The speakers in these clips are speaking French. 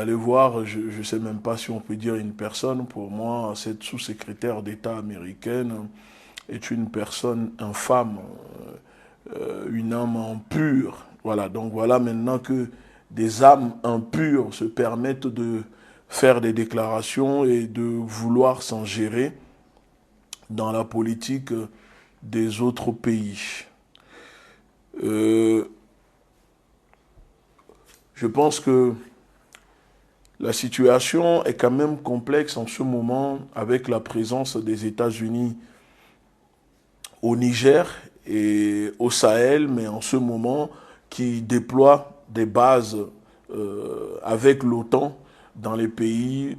Allez voir, je ne sais même pas si on peut dire une personne. Pour moi, cette sous-secrétaire d'État américaine est une personne infâme, une âme impure. Voilà, donc voilà maintenant que des âmes impures se permettent de faire des déclarations et de vouloir s'en gérer dans la politique des autres pays. Euh, je pense que la situation est quand même complexe en ce moment avec la présence des États-Unis au Niger et au Sahel, mais en ce moment qui déploient des bases avec l'OTAN dans les pays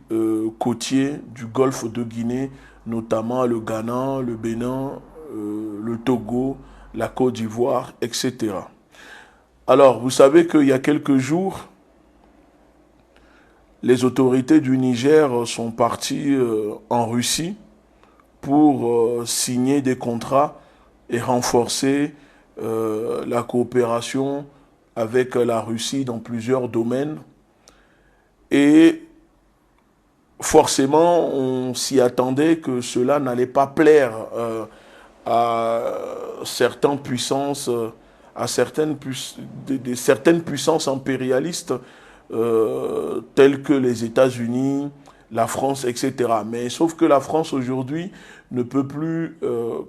côtiers du Golfe de Guinée, notamment le Ghana, le Bénin, le Togo, la Côte d'Ivoire, etc. Alors, vous savez qu'il y a quelques jours, les autorités du Niger sont parties en Russie pour signer des contrats et renforcer la coopération avec la Russie dans plusieurs domaines. Et forcément, on s'y attendait que cela n'allait pas plaire à certaines puissances, à certaines puissances impérialistes telles que les États-Unis, la France, etc. Mais sauf que la France aujourd'hui ne peut plus,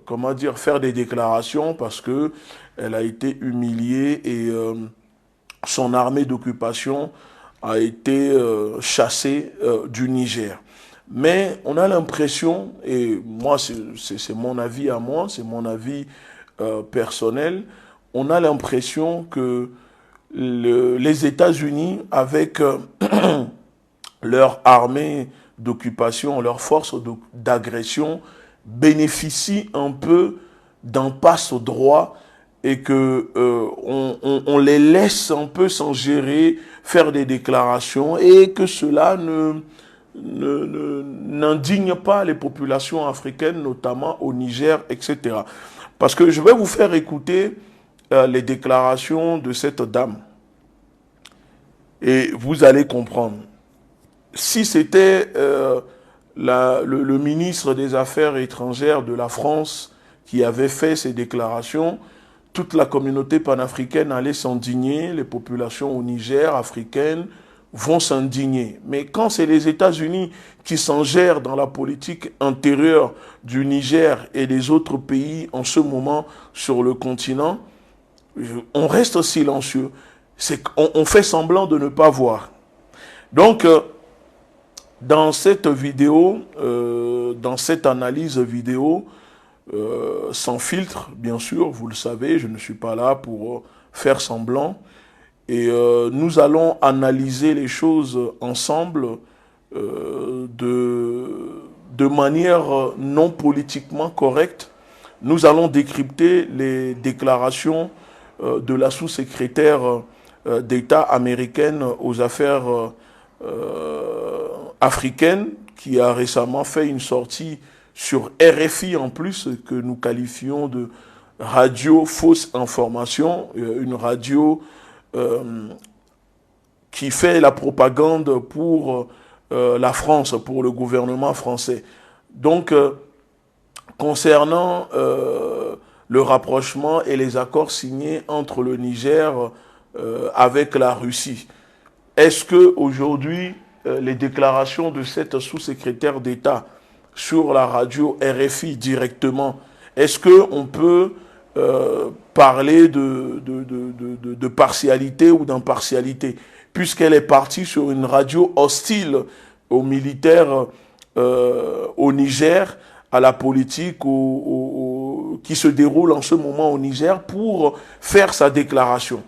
comment dire, faire des déclarations parce que elle a été humiliée et son armée d'occupation a été chassée du Niger. Mais on a l'impression, et moi c'est mon avis à moi, c'est mon avis personnel, on a l'impression que les États-Unis, avec leur armée d'occupation, leur force d'agression, bénéficient un peu d'un passe droit et que on les laisse un peu s'en gérer, faire des déclarations et que cela n'indigne pas les populations africaines, notamment au Niger, etc. Parce que je vais vous faire écouter les déclarations de cette dame et vous allez comprendre. Si c'était le ministre des Affaires étrangères de la France qui avait fait ces déclarations, toute la communauté panafricaine allait s'indigner, les populations au Niger, africaines, vont s'indigner. Mais quand c'est les États-Unis qui s'en gèrent dans la politique intérieure du Niger et des autres pays en ce moment sur le continent, on reste silencieux. On fait semblant de ne pas voir. Donc, dans cette vidéo, dans cette analyse vidéo, sans filtre, bien sûr, vous le savez, je ne suis pas là pour faire semblant. Et nous allons analyser les choses ensemble de manière non politiquement correcte. Nous allons décrypter les déclarations de la sous-secrétaire d'État américaine aux affaires africaines qui a récemment fait une sortie sur RFI en plus, que nous qualifions de radio fausse information, une radio qui fait la propagande pour la France, pour le gouvernement français. Donc, concernant le rapprochement et les accords signés entre le Niger avec la Russie, est-ce que aujourd'hui les déclarations de cette sous-secrétaire d'État sur la radio RFI directement, est-ce qu'on peut parler de partialité ou d'impartialité, puisqu'elle est partie sur une radio hostile aux militaires au Niger, à la politique qui se déroule en ce moment au Niger pour faire sa déclaration.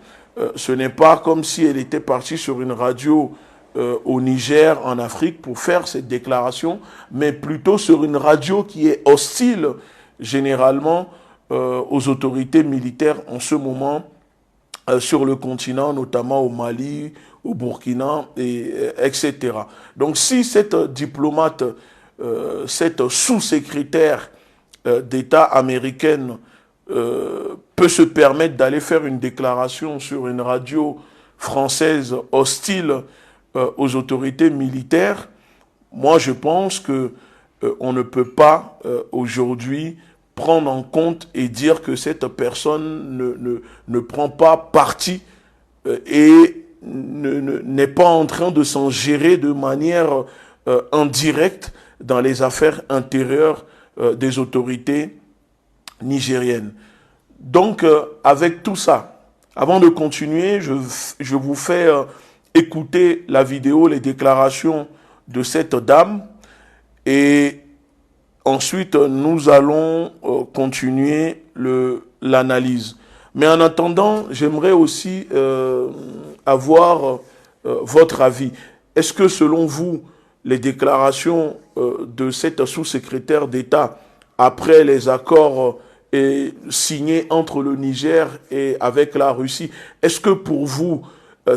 Ce n'est pas comme si elle était partie sur une radio au Niger, en Afrique, pour faire cette déclaration, mais plutôt sur une radio qui est hostile généralement aux autorités militaires en ce moment sur le continent, notamment au Mali, au Burkina, etc. Donc si cette diplomate, cette sous-secrétaire d'État américaine peut se permettre d'aller faire une déclaration sur une radio française hostile aux autorités militaires, moi je pense que on ne peut pas aujourd'hui prendre en compte et dire que cette personne ne prend pas parti et n'est pas en train de s'en gérer de manière indirecte dans les affaires intérieures des autorités nigériennes. Donc, avec tout ça, avant de continuer, je vous fais écouter la vidéo, les déclarations de cette dame, et ensuite nous allons continuer l'analyse. Mais en attendant, j'aimerais aussi avoir votre avis. Est-ce que selon vous, les déclarations de cette sous-secrétaire d'État après les accords signés entre le Niger et avec la Russie, est-ce que pour vous,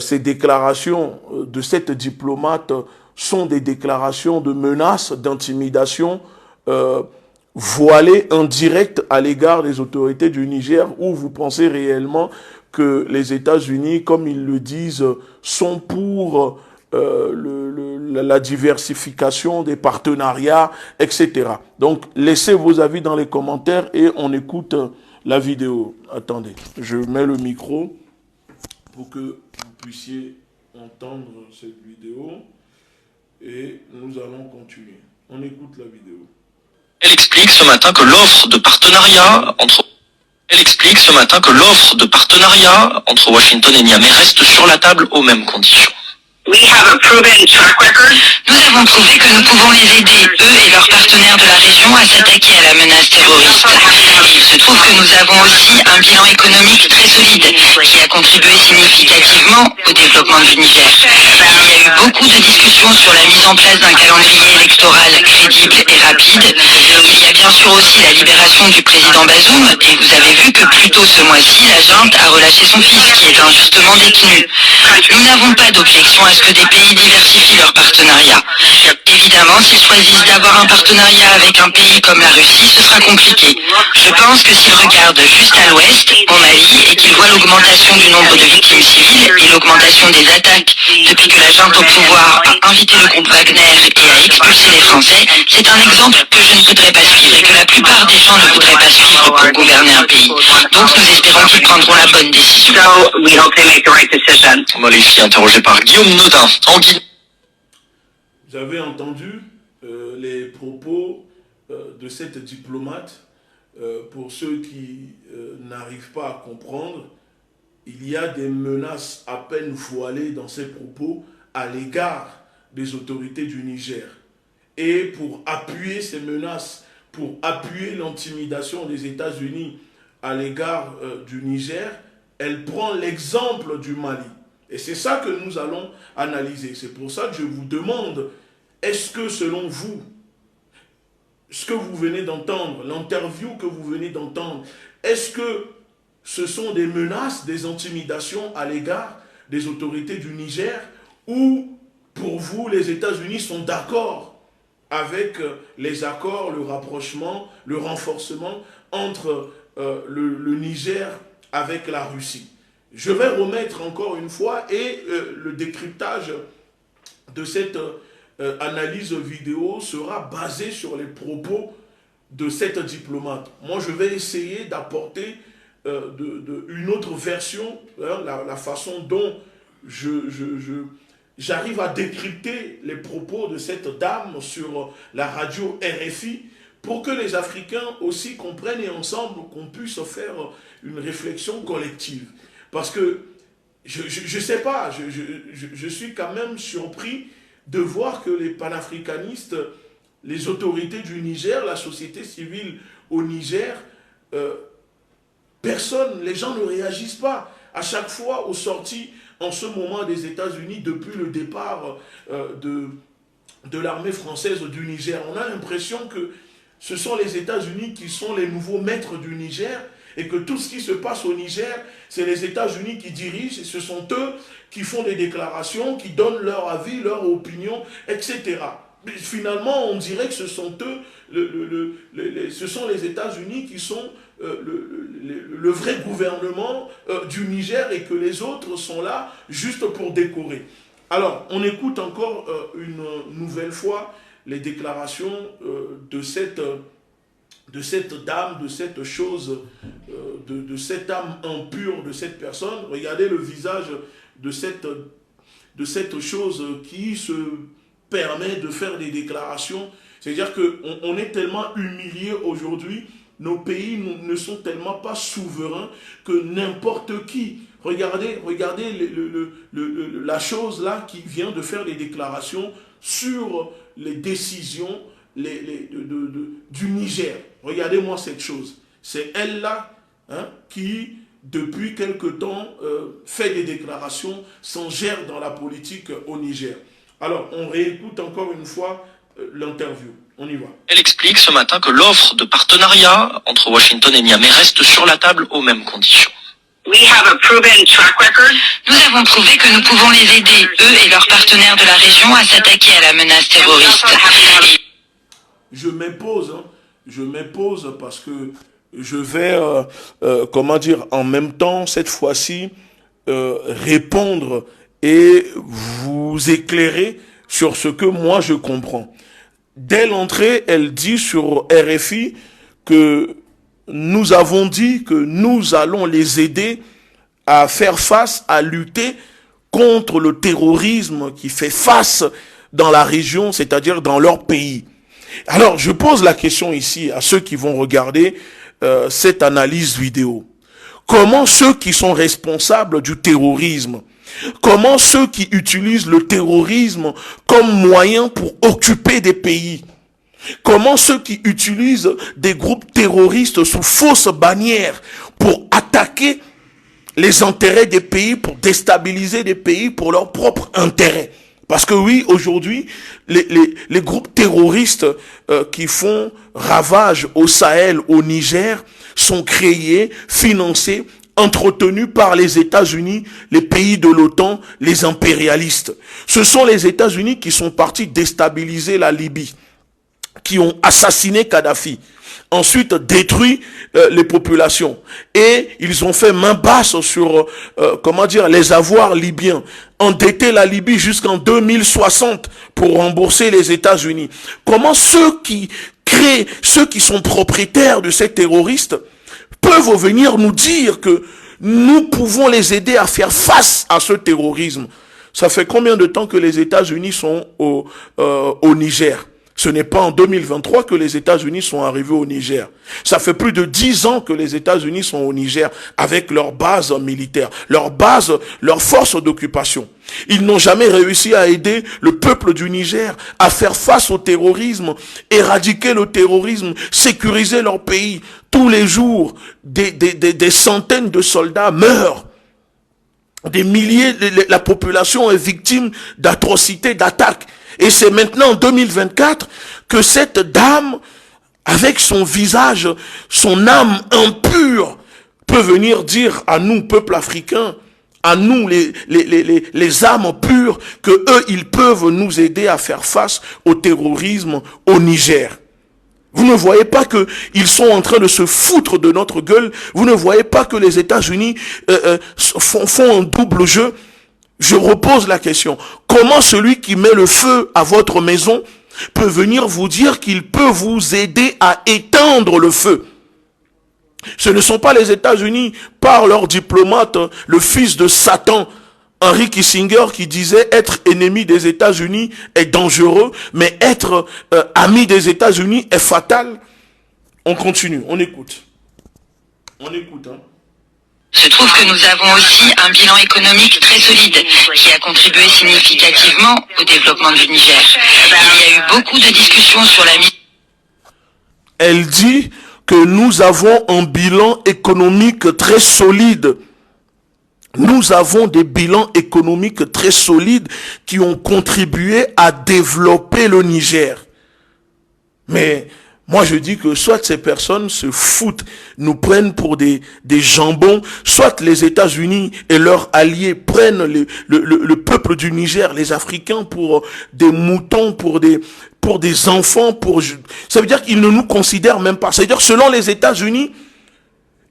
ces déclarations de cette diplomate sont des déclarations de menaces, d'intimidation voilées, indirectes à l'égard des autorités du Niger, ou vous pensez réellement que les États-Unis, comme ils le disent, sont pour la diversification des partenariats, etc. Donc, laissez vos avis dans les commentaires et on écoute la vidéo. Attendez, je mets le micro pour que vous puissiez entendre cette vidéo et nous allons continuer. On écoute la vidéo. Elle explique ce matin que l'offre de partenariat entre Washington et Niamey reste sur la table aux mêmes conditions. Nous avons prouvé que nous pouvons les aider, eux et leurs partenaires de la région, à s'attaquer à la menace terroriste. Et il se trouve que nous avons aussi un bilan économique très solide, qui a contribué significativement au développement du Niger. Il y a eu beaucoup de discussions sur la mise en place d'un calendrier électoral crédible et rapide. Il y a bien sûr aussi la libération du président Bazoum, et vous avez vu que plus tôt ce mois-ci, la junte a relâché son fils, qui est injustement détenu. Nous n'avons pas d'objection à ce que des pays diversifient leurs partenariats. Évidemment, s'ils choisissent d'avoir un partenariat avec un pays comme la Russie, ce sera compliqué. Je pense que s'ils regardent juste à l'ouest, au Mali, et qu'ils voient l'augmentation du nombre de victimes civiles et l'augmentation des attaques depuis que la junte au pouvoir a invité le groupe Wagner et a expulsé les Français, c'est un exemple que je ne voudrais pas suivre et que la plupart des gens ne voudraient pas suivre pour gouverner un pays. Donc nous espérons qu'ils prendront la bonne décision. On va les ici interrogé par Guillaume Nodin en Guinée. Vous avez entendu les propos de cette diplomate. Pour ceux qui n'arrivent pas à comprendre, il y a des menaces à peine voilées dans ces propos à l'égard des autorités du Niger. Et pour appuyer ces menaces, pour appuyer l'intimidation des États-Unis à l'égard du Niger, elle prend l'exemple du Mali. Et c'est ça que nous allons analyser. C'est pour ça que je vous demande, est-ce que selon vous, ce que vous venez d'entendre, l'interview que vous venez d'entendre, est-ce que ce sont des menaces, des intimidations à l'égard des autorités du Niger, ou pour vous, les États-Unis sont d'accord avec les accords, le rapprochement, le renforcement entre le Niger avec la Russie? Je vais remettre encore une fois et le décryptage de cette analyse vidéo sera basé sur les propos de cette diplomate. Moi, je vais essayer d'apporter une autre version, hein, la façon dont j'arrive à décrypter les propos de cette dame sur la radio RFI pour que les Africains aussi comprennent et ensemble qu'on puisse faire une réflexion collective. Parce que, je ne sais pas, je suis quand même surpris de voir que les panafricanistes, les autorités du Niger, la société civile au Niger, les gens ne réagissent pas. À chaque fois, aux sorties, en ce moment des États-Unis, depuis le départ de l'armée française du Niger, on a l'impression que ce sont les États-Unis qui sont les nouveaux maîtres du Niger, et que tout ce qui se passe au Niger, c'est les États-Unis qui dirigent, et ce sont eux qui font des déclarations, qui donnent leur avis, leur opinion, etc. Mais finalement, on dirait que ce sont eux, ce sont les États-Unis qui sont le vrai gouvernement du Niger, et que les autres sont là juste pour décorer. Alors, on écoute encore une nouvelle fois les déclarations de cette dame, de cette chose, de cette âme impure de cette personne. Regardez le visage de cette chose qui se permet de faire des déclarations. C'est-à-dire qu'on est tellement humilié aujourd'hui, nos pays ne sont tellement pas souverains que n'importe qui. Regardez la chose là qui vient de faire des déclarations sur les décisions du Niger. Regardez-moi cette chose. C'est elle là qui, depuis quelque temps, fait des déclarations, s'engère dans la politique au Niger. Alors, on réécoute encore une fois l'interview. On y va. Elle explique ce matin que l'offre de partenariat entre Washington et Niamey reste sur la table aux mêmes conditions. Nous avons prouvé que nous pouvons les aider, eux et leurs partenaires de la région, à s'attaquer à la menace terroriste. Je m'impose parce que je vais, en même temps, cette fois-ci, répondre et vous éclairer sur ce que moi je comprends. Dès l'entrée, elle dit sur RFI que nous avons dit que nous allons les aider à faire face, à lutter contre le terrorisme qui fait face dans la région, c'est-à-dire dans leur pays. Alors, je pose la question ici à ceux qui vont regarder cette analyse vidéo. Comment ceux qui sont responsables du terrorisme, comment ceux qui utilisent le terrorisme comme moyen pour occuper des pays, comment ceux qui utilisent des groupes terroristes sous fausse bannière pour attaquer les intérêts des pays, pour déstabiliser des pays pour leurs propres intérêts. Parce que oui, aujourd'hui, les groupes terroristes qui font ravage au Sahel, au Niger, sont créés, financés, entretenus par les États-Unis, les pays de l'OTAN, les impérialistes. Ce sont les États-Unis qui sont partis déstabiliser la Libye, qui ont assassiné Kadhafi, ensuite détruit les populations, et ils ont fait main basse sur les avoirs libyens, endetté la Libye jusqu'en 2060 pour rembourser les États-Unis. Comment ceux qui créent, ceux qui sont propriétaires de ces terroristes peuvent venir nous dire que nous pouvons les aider à faire face à ce terrorisme? Ça fait combien de temps que les États-Unis sont au Niger? Ce n'est pas en 2023 que les États-Unis sont arrivés au Niger. Ça fait plus de 10 ans que les États-Unis sont au Niger avec leur base militaire, leur force d'occupation. Ils n'ont jamais réussi à aider le peuple du Niger à faire face au terrorisme, éradiquer le terrorisme, sécuriser leur pays. Tous les jours, des centaines de soldats meurent. Des milliers, la population est victime d'atrocités, d'attaques. Et c'est maintenant en 2024 que cette dame, avec son visage, son âme impure, peut venir dire à nous, peuple africain, à nous, les âmes pures, que eux, ils peuvent nous aider à faire face au terrorisme au Niger. Vous ne voyez pas qu'ils sont en train de se foutre de notre gueule? Vous ne voyez pas que les États-Unis font un double jeu? Je repose la question. Comment celui qui met le feu à votre maison peut venir vous dire qu'il peut vous aider à éteindre le feu? Ce ne sont pas les États-Unis, par leur diplomate, le fils de Satan, Henry Kissinger, qui disait être ennemi des États-Unis est dangereux, mais être ami des États-Unis est fatal. On continue, on écoute. On écoute, hein. Se trouve que nous avons aussi un bilan économique très solide qui a contribué significativement au développement du Niger. Il y a eu beaucoup de discussions sur la mise. Elle dit que nous avons un bilan économique très solide. Nous avons des bilans économiques très solides qui ont contribué à développer le Niger. Mais moi, je dis que soit ces personnes se foutent, nous prennent pour des jambons, soit les États-Unis et leurs alliés prennent le peuple du Niger, les Africains, pour des moutons, pour des enfants, ça veut dire qu'ils ne nous considèrent même pas. C'est-à-dire, selon les États-Unis,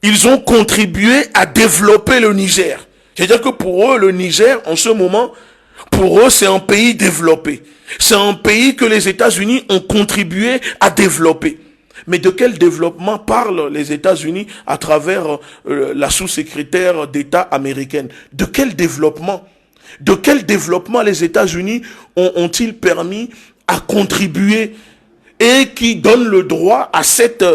ils ont contribué à développer le Niger. C'est-à-dire que pour eux, le Niger, en ce moment, Pour eux, c'est un pays développé. C'est un pays que les États-Unis ont contribué à développer. Mais de quel développement parlent les États-Unis à travers la sous-secrétaire d'État américaine? De quel développement? De quel développement les États-Unis ont-ils permis à contribuer et qui donne le droit à cette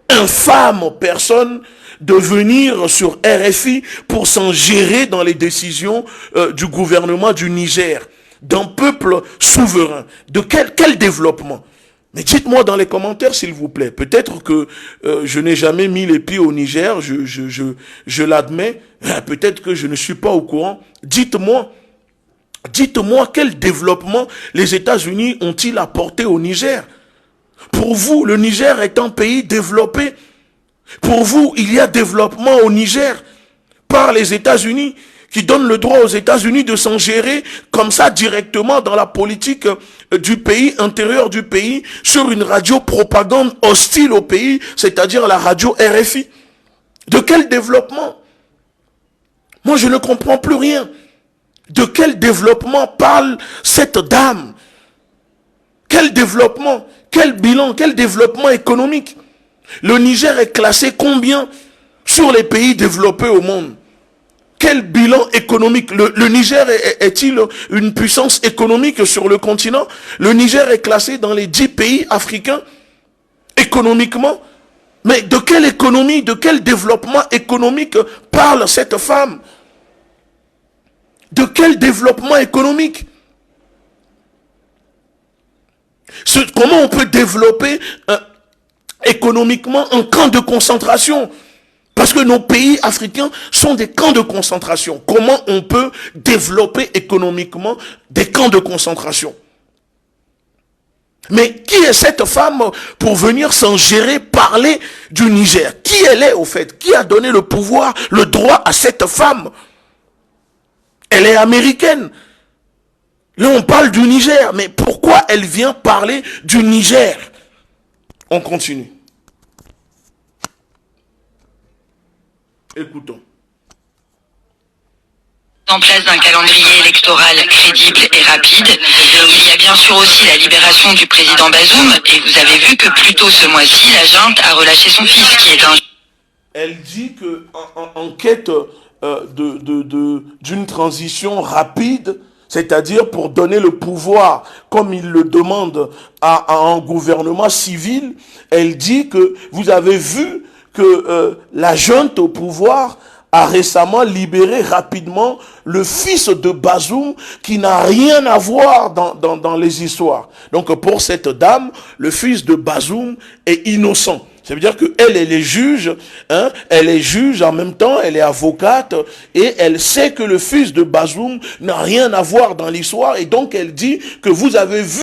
infâme personne de venir sur RFI pour s'en gérer dans les décisions du gouvernement du Niger, d'un peuple souverain? De quel développement? Mais dites-moi dans les commentaires, s'il vous plaît. Peut-être que je n'ai jamais mis les pieds au Niger, je l'admets. Peut-être que je ne suis pas au courant. Dites-moi quel développement les États-Unis ont-ils apporté au Niger? Pour vous, le Niger est un pays développé. Pour vous, il y a développement au Niger par les États-Unis, qui donnent le droit aux États-Unis de s'en gérer comme ça directement dans la politique du pays, intérieur du pays, sur une radio propagande hostile au pays, c'est-à-dire la radio RFI. De quel développement? Moi, je ne comprends plus rien. De quel développement parle cette dame? Quel développement? Quel bilan? Quel développement économique? Le Niger est classé combien sur les pays développés au monde? Quel bilan économique? Le Niger est-il une puissance économique sur le continent? Le Niger est classé dans les 10 pays africains économiquement. Mais de quelle économie, de quel développement économique parle cette femme? De quel développement économique? Comment on peut développer économiquement un camp de concentration? Parce que nos pays africains sont des camps de concentration. Comment on peut développer économiquement des camps de concentration? Mais qui est cette femme pour venir s'en gérer, parler du Niger? Qui elle est au fait? Qui a donné le pouvoir, le droit à cette femme? Elle est américaine. Là on parle du Niger, mais pourquoi elle vient parler du Niger? On continue. Écoutons. En place d'un calendrier électoral crédible et rapide, il y a bien sûr aussi la libération du président Bazoum, et vous avez vu que plus tôt ce mois-ci, la junte a relâché son fils, qui est un... Elle dit que en quête d'une transition rapide, c'est-à-dire pour donner le pouvoir, comme il le demande à un gouvernement civil, elle dit que vous avez vu que la junte au pouvoir a récemment libéré rapidement le fils de Bazoum qui n'a rien à voir dans les histoires. Donc pour cette dame, le fils de Bazoum est innocent. Ça veut dire qu'elle est juge, hein, elle est juge en même temps, elle est avocate, et elle sait que le fils de Bazoum n'a rien à voir dans l'histoire, et donc elle dit que vous avez vu